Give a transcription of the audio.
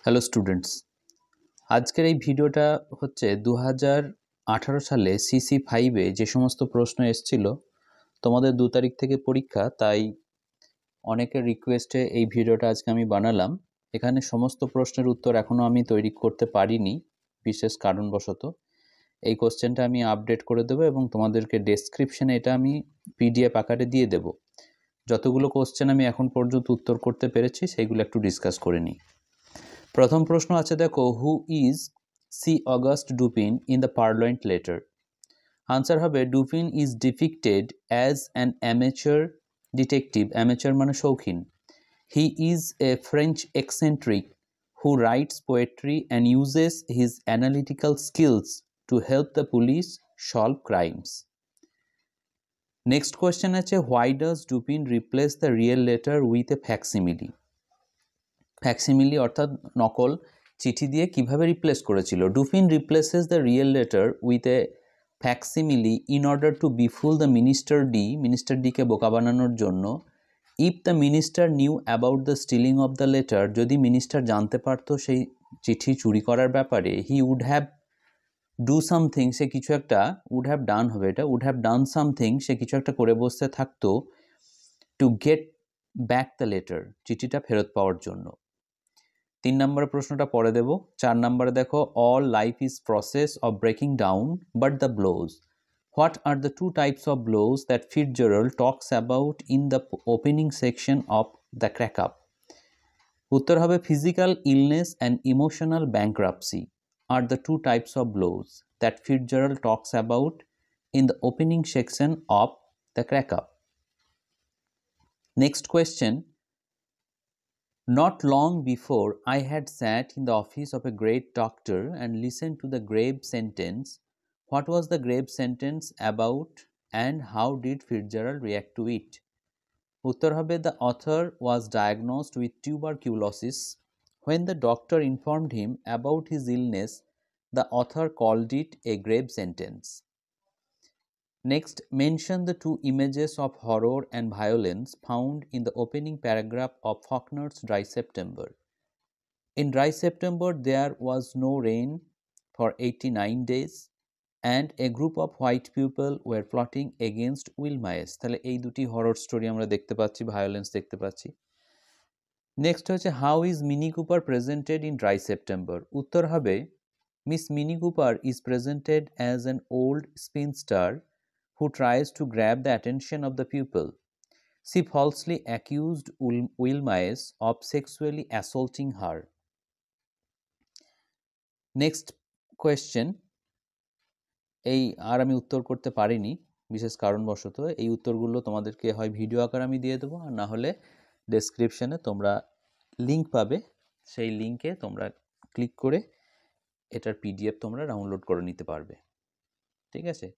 Hello students, আজকের এই ভিডিওটা হচ্ছে 2018 সালে CC5-এ যে সমস্ত প্রশ্ন এসেছিল, তোমাদের 2 তারিখ থেকে পরীক্ষা, তাই অনেকের রিকোয়েস্টে এই ভিডিওটা আজকে আমি বানালাম। এখানে সমস্ত প্রশ্নের উত্তর এখনও আমি তৈরি করতে পারিনি বিশেষ কারণবশত। এই কোশ্চেনটা আমি আপডেট করে দেবো এবং তোমাদেরকে ডেসক্রিপশনে এটা আমি PDF আকারে দিয়ে দেব। যতগুলো কোশ্চেন আমি এখন পর্যন্ত উত্তর করতে পেরেছি সেইগুলো একটু ডিসকাস করে নিই। প্রথম প্রশ্ন আছে, দেখো, who is C August Dupin in the parliament letter? Answer হবে, Dupin is depicted as an amateur detective. Amateur মানে শৌখিন। He is a French eccentric who writes poetry and uses his analytical skills to help the police solve crimes. Next question আছে, why does Dupin replace the real letter with a facsimile? Facsimile অর্থাৎ নকল চিঠি দিয়ে কিভাবে replace করেছিল? Dupin replaces the real letter with a facsimile in order to befool the minister ডিকে বোকা বানানোর জন্য। If the minister knew about the stealing of the letter, যদি মিনিস্টার জানতে পারতো সেই চিঠি চুরি করার ব্যাপারে, he would have do something, সে কিছু একটা, উড হ্যাভ ডান হবে এটা, উড হ্যাভ ডান সামথিং, সে কিছু একটা করে বসতে থাকতো, to get back the letter, চিঠিটা ফেরত পাওয়ার জন্য। 3 নম্বরের প্রশ্নটা পরে দেব। 4 নম্বরে দেখো, all life is process of breaking down but the blows. What are the 2 types of blows that Fitzgerald talks about in the opening section of the crack up? উত্তর হবে, physical illness and emotional bankruptcy are the 2 types of blows that Fitzgerald talks about in the opening section of the crack up. Next question. Not long before I had sat in the office of a great doctor and listened to the grave sentence. What was the grave sentence about and how did Fitzgerald react to it? Uttar hobe, the author was diagnosed with tuberculosis. When the doctor informed him about his illness, the author called it a grave sentence. Next, mention the 2 images of horror and violence found in the opening paragraph of Faulkner's Dry September. In Dry September, there was no rain for 89 days and a group of white people were plotting against Wilmaes. তাহলে এই দুটি horror story আমরা দেখতে পাচ্ছি, violence দেখতে পাচ্ছি। Next হচ্ছে, how is mini Cooper presented in dry September? উত্তর হবে, miss mini Cooper is presented as an old স্পিনস্টার who tries to grab the attention of the pupil. She falsely accused Wilmaes of sexually assaulting her. Next question. এই আর আমি উত্তর করতে পারিনি বিশেষ কারণবশত। এই উত্তরগুলো তোমাদেরকে হয় ভিডিও আকারে আমি দিয়ে দেবো, আর না হলে ডেসক্রিপশনে তোমরা লিঙ্ক পাবে, সেই লিঙ্কে তোমরা ক্লিক করে এটার PDF তোমরা ডাউনলোড করে নিতে পারবে। ঠিক আছে,